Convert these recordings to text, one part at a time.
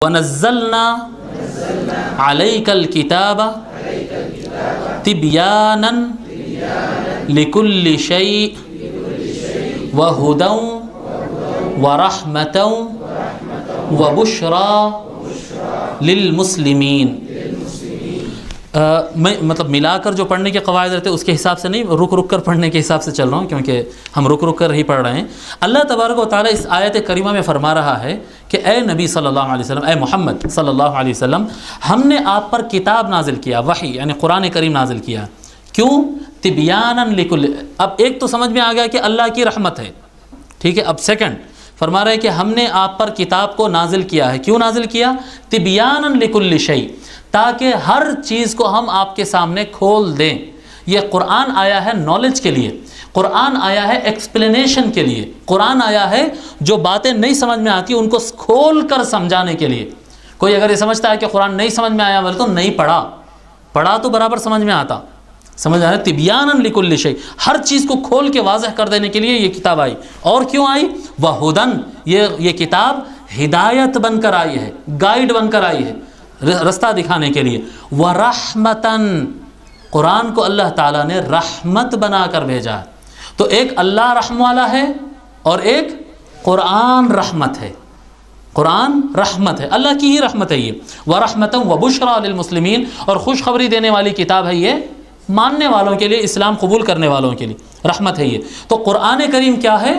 وَنَزَّلْنَا عَلَيْكَ الْكِتَابَ تِبْيَانًا لِكُلِّ شَيْءٍ وَهُدًى وَرَحْمَةً وَبُشْرَى لِلْمُسْلِمِينَ۔ میں مطلب ملا کر جو پڑھنے کے قواعد رہتے ہیں اس کے حساب سے نہیں، رک رک کر پڑھنے کے حساب سے چل رہا ہوں، کیونکہ ہم رک رک کر ہی پڑھ رہے ہیں۔ اللہ تبارک و تعالیٰ اس آیت کریمہ میں فرما رہا ہے کہ اے نبی صلی اللہ علیہ وسلم، اے محمد صلی اللہ علیہ وسلم، ہم نے آپ پر کتاب نازل کیا، وحی یعنی قرآن کریم نازل کیا۔ کیوں؟ تبیاناً لکل، اب ایک تو سمجھ میں آ گیا کہ اللہ کی رحمت ہے، ٹھیک ہے۔ اب سیکنڈ فرما رہے ہیں کہ ہم نے آپ پر کتاب کو نازل کیا ہے۔ کیوں نازل کیا؟ تبیاناً لکل شیء، تاکہ ہر چیز کو ہم آپ کے سامنے کھول دیں۔ یہ قرآن آیا ہے نالج کے لیے، قرآن آیا ہے ایکسپلینیشن کے لیے، قرآن آیا ہے جو باتیں نہیں سمجھ میں آتی ان کو کھول کر سمجھانے کے لیے۔ کوئی اگر یہ سمجھتا ہے کہ قرآن نہیں سمجھ میں آیا بولے تو نہیں پڑھا تو برابر سمجھ میں آتا، سمجھ آ رہا ہے؟ تبیاناً لکل شیء، ہر چیز کو کھول کے واضح کر دینے کے لیے یہ کتاب آئی۔ اور کیوں آئی؟ وہدن، یہ کتاب ہدایت بن کر آئی ہے، گائیڈ بن کر آئی ہے، رستہ دکھانے کے لیے۔ وَرَحْمَةً، قرآن کو اللہ تعالیٰ نے رحمت بنا کر بھیجا ہے۔ تو ایک اللہ رحم والا ہے اور ایک قرآن رحمت ہے، قرآن رحمت ہے، اللہ کی ہی رحمت ہے یہ۔ وَرَحْمَةً وَبُشْرَى لِلْمُسْلِمِينَ، اور خوشخبری دینے والی کتاب ہے یہ ماننے والوں کے لیے، اسلام قبول کرنے والوں کے لیے رحمت ہے یہ۔ تو قرآن کریم کیا ہے؟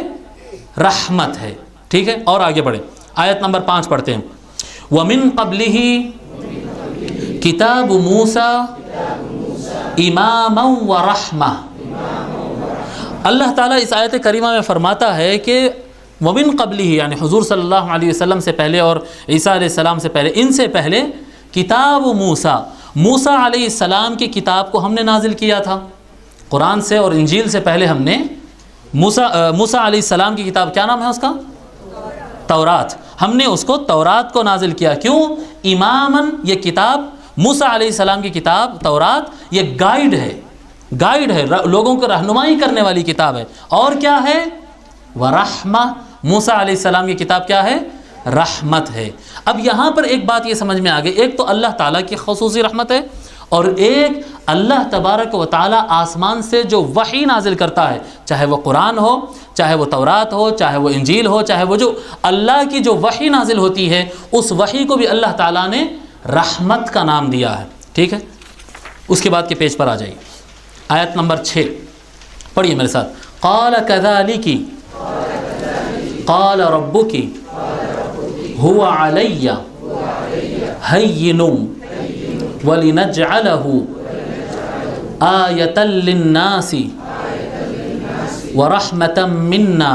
رحمت ہے، ٹھیک ہے۔ اور آگے بڑھیں، آیت نمبر 5 پڑھتے ہیں۔ وَمِن قَبْلِهِ کتاب موسیٰ اماما ورحمہ۔ اللہ تعالیٰ اس آیت کریمہ میں فرماتا ہے کہ وَمِن قَبْلِهِ یعنی حضور صلی اللہ علیہ وسلم سے پہلے اور عیسیٰ علیہ السلام سے پہلے، ان سے پہلے کتاب موسیٰ، موسیٰ علیہ السلام کی کتاب کو ہم نے نازل کیا تھا۔ قرآن سے اور انجیل سے پہلے ہم نے موسیٰ علیہ السلام کی کتاب، کیا نام ہے اس کا؟ تورات۔ ہم نے اس کو تورات کو نازل کیا۔ کیوں؟ اماماً، یہ کتاب موسیٰ علیہ السلام کی کتاب تورات یہ گائیڈ ہے، لوگوں کو رہنمائی کرنے والی کتاب ہے۔ اور کیا ہے؟ ورحمہ، موسیٰ علیہ السلام کی کتاب کیا ہے؟ رحمت ہے۔ اب یہاں پر ایک بات یہ سمجھ میں آ گئی، ایک تو اللہ تعالیٰ کی خصوصی رحمت ہے، اور ایک اللہ تبارک و تعالیٰ آسمان سے جو وحی نازل کرتا ہے، چاہے وہ قرآن ہو، چاہے وہ تورات ہو، چاہے وہ انجیل ہو، چاہے وہ جو اللہ کی جو وحی نازل ہوتی ہے، اس وحی کو بھی اللہ تعالیٰ نے رحمت کا نام دیا ہے، ٹھیک ہے۔ اس کے بعد کے پیج پر آ جائیے، آیت نمبر 6 پڑھیے میرے ساتھ۔ قال كذلك قال ربك هو علي هين وَلِنَجْعَلَهُ آيَةً لِلنَّاسِ وَرَحْمَةً مِنَّا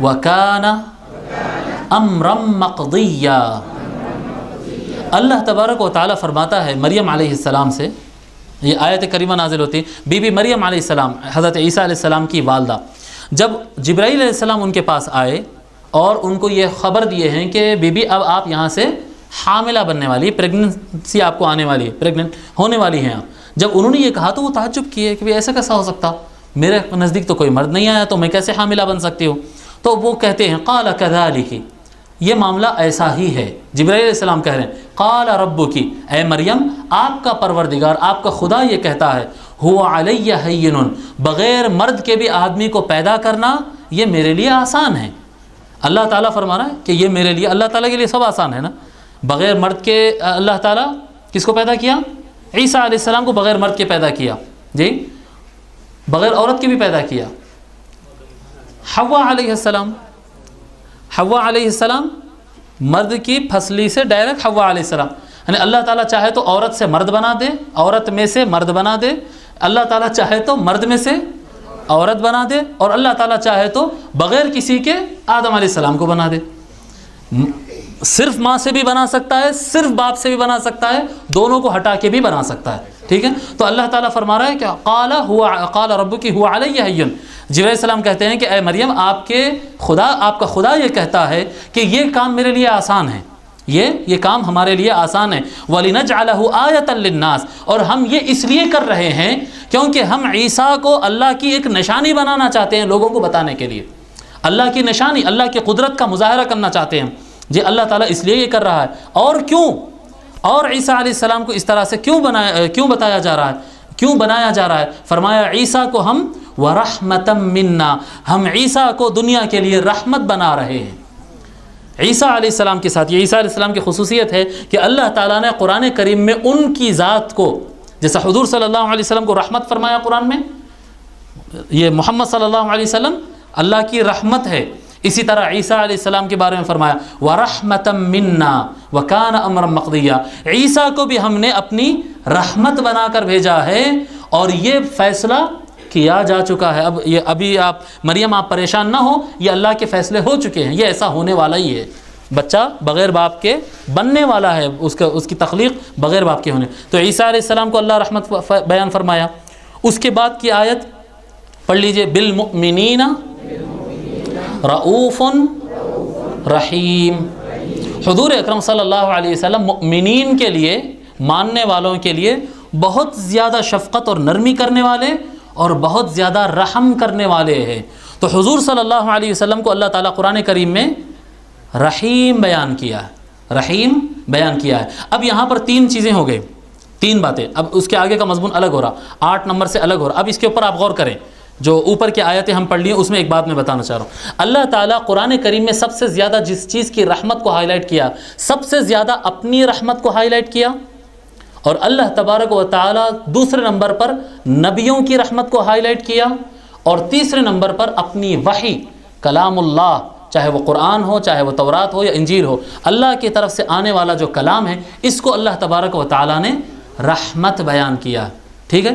وَكَانَ أَمْرًا مَقْضِيًّا۔ اللہ تبارک و تعالیٰ فرماتا ہے مریم علیہ السلام سے، یہ آیت کریمہ نازل ہوتی ہے، بی بی مریم علیہ السلام حضرت عیسیٰ علیہ السلام کی والدہ، جب جبرائیل علیہ السلام ان کے پاس آئے اور ان کو یہ خبر دیے ہیں کہ بی بی اب آپ یہاں سے حاملہ بننے والی ہے، پریگننسی آپ کو آنے والی ہے، پریگننٹ ہونے والی ہیں آپ۔ جب انہوں نے یہ کہا تو وہ تعجب کیے کہ ایسا کیسا ہو سکتا، میرے نزدیک تو کوئی مرد نہیں آیا تو میں کیسے حاملہ بن سکتی ہوں؟ تو وہ کہتے ہیں قال كذلك، یہ معاملہ ایسا ہی ہے۔ جبرائیل علیہ السلام کہہ رہے ہیں قال ربک، اے مریم آپ کا پروردگار، آپ کا خدا یہ کہتا ہے هو علی هین، بغیر مرد کے بھی آدمی کو پیدا کرنا یہ میرے لیے آسان ہے۔ اللہ تعالیٰ فرما رہا ہے کہ یہ میرے لیے، اللہ تعالیٰ کے لیے سب آسان ہے نا۔ بغیر مرد کے اللہ تعالیٰ کس کو پیدا کیا؟ عیسیٰ علیہ السلام کو بغیر مرد کے پیدا کیا، جی، بغیر عورت کے بھی پیدا کیا۔ حوا علیہ السلام مرد کی پھسلی سے ڈائریکٹ حوا علیہ السلام، یعنی اللہ تعالیٰ چاہے تو عورت سے مرد بنا دے، عورت میں سے مرد بنا دے، اللہ تعالیٰ چاہے تو مرد میں سے عورت بنا دے، اور اللہ تعالیٰ چاہے تو بغیر کسی کے آدم علیہ السلام کو بنا دے۔ صرف ماں سے بھی بنا سکتا ہے، صرف باپ سے بھی بنا سکتا ہے، دونوں کو ہٹا کے بھی بنا سکتا ہے، ٹھیک ہے۔ تو اللہ تعالیٰ فرما رہا ہے کہ قال ربک هو علی هین، جبرائیل السلام کہتے ہیں کہ اے مریم آپ کا خدا یہ کہتا ہے کہ یہ کام میرے لیے آسان ہے، یہ کام ہمارے لیے آسان ہے۔ وَلِنَجْعَلَهُ آيَةً لِلنَّاسِ، اور ہم یہ اس لیے کر رہے ہیں کیونکہ ہم عیسیٰ کو اللہ کی ایک نشانی بنانا چاہتے ہیں، لوگوں کو بتانے کے لیے، اللہ کی نشانی، اللہ کی قدرت کا مظاہرہ کرنا چاہتے ہیں۔ جی اللہ تعالیٰ اس لیے یہ کر رہا ہے، اور کیوں، اور عیسیٰ علیہ السلام کو اس طرح سے کیوں بتایا جا رہا ہے، کیوں بنایا جا رہا ہے؟ فرمایا عیسیٰ کو ہم وَرَحْمَةً مِنَّا، ہم عیسیٰ کو دنیا کے لیے رحمت بنا رہے ہیں۔ عیسیٰ علیہ السلام کے ساتھ، یہ عیسیٰ علیہ السلام کی خصوصیت ہے کہ اللہ تعالیٰ نے قرآن کریم میں ان کی ذات کو، جیسا حضور صلی اللہ علیہ وسلم کو رحمت فرمایا قرآن میں، یہ محمد صلی اللہ علیہ وسلم اللہ کی رحمت ہے، اسی طرح عیسیٰ علیہ السلام کے بارے میں فرمایا وَرَحْمَةً مِنَّا وَكَانَ أَمْرًا مَقْضِيًّا، عیسیٰ کو بھی ہم نے اپنی رحمت بنا کر بھیجا ہے اور یہ فیصلہ کیا جا چکا ہے۔ ابھی آپ مریم آپ پریشان نہ ہو، یہ اللہ کے فیصلے ہو چکے ہیں، یہ ایسا ہونے والا ہی ہے، بچہ بغیر باپ کے بننے والا ہے، اس کی تخلیق بغیر باپ کے ہونے۔ تو عیسیٰ علیہ السلام کو اللہ رحمت بیان فرمایا۔ اس کے بعد کی آیت پڑھ لیجئے، بالمؤمنین رؤوف رحیم، حضور اکرم صلی اللہ علیہ وسلم مؤمنین کے لیے، ماننے والوں کے لیے بہت زیادہ شفقت اور نرمی کرنے والے اور بہت زیادہ رحم کرنے والے ہیں۔ تو حضور صلی اللہ علیہ وسلم کو اللہ تعالیٰ قرآن کریم میں رحیم بیان کیا ہے، رحیم بیان کیا ہے۔ اب یہاں پر تین چیزیں ہو گئی، تین باتیں، اب اس کے آگے کا مضمون الگ ہو رہا، 8 نمبر سے الگ ہو رہا۔ اب اس کے اوپر آپ غور کریں، جو اوپر کی آیتیں ہم پڑھ لی ہیں اس میں ایک بات میں بتانا چاہ رہا ہوں۔ اللہ تعالیٰ قرآن کریم میں سب سے زیادہ جس چیز کی رحمت کو ہائی لائٹ کیا، سب سے زیادہ اپنی رحمت کو ہائی لائٹ کیا، اور اللہ تبارک و تعالیٰ دوسرے نمبر پر نبیوں کی رحمت کو ہائی لائٹ کیا، اور تیسرے نمبر پر اپنی وحی کلام اللہ، چاہے وہ قرآن ہو، چاہے وہ تورات ہو یا انجیل ہو، اللہ کی طرف سے آنے والا جو کلام ہے، اس کو اللہ تبارک و تعالیٰ نے رحمت بیان کیا۔ ٹھیک ہے،